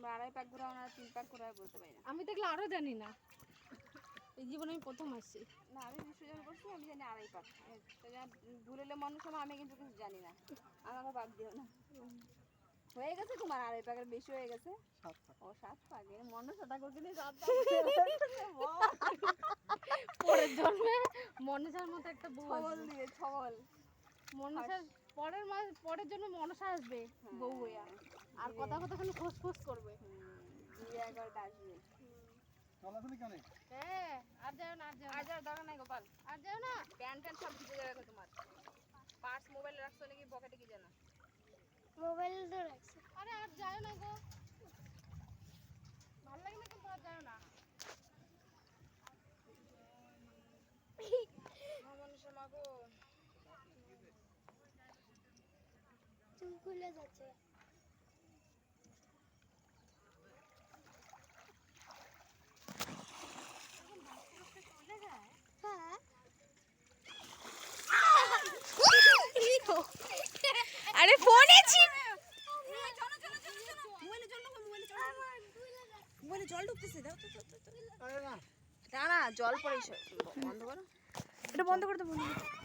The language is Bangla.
তোমরা 2.5 পাক ঘুরাও না 3 পাক ঘুরাও বলতে পারি না। আমি দেখলে আরো জানি না, এই জীবনে আমি প্রথম আসছি। না আমি বিসর্জন করছি, আমি জানি 2.5 পাক। তো যা ভুলেলে মনের সময় আমি কিন্তু কিছু জানি না, আমাকে পাক দিও না। হয়ে গেছে তোমার 2.5 পাকের বেশি হয়ে গেছে। 7 পাক। ও 7 পাক, এর মনে সাদা করে দিলে 7 পাক। পরের জন্মে মনসার মতো একটা বউ ছবল আসবে। দিবে ছবল। মনসার পরের জন্য মনসা আসবে বউ হইয়া, আর কথা কথা খালি ফুসফুস করবে। দিয়ে একবার ডাসবে। চলাচলি কেন? হ্যাঁ, আর যাও না, আর যাও আর যার দরকার নাই গোপাল, আর যাও না। প্যান্ট ট্যান্ট সব ভিজে যাবে তোমার। পার্স মোবাইল রাখছো নাকি পকেটে কি জানো? মোবাইল তো রাখছি। আরে আর যাও না গো, ভালো লাগে না কিন্তু, আর যাও না। মনসা মাগো চুল খুলে যাচ্ছে। আরে ফোনে ছিল, মোবাইলে জল ঢুকতেছে, দাও তো আরে না দাঁড়া, জল পড়ে বন্ধ করো, এটা বন্ধ করে দাও, বন্ধ করো।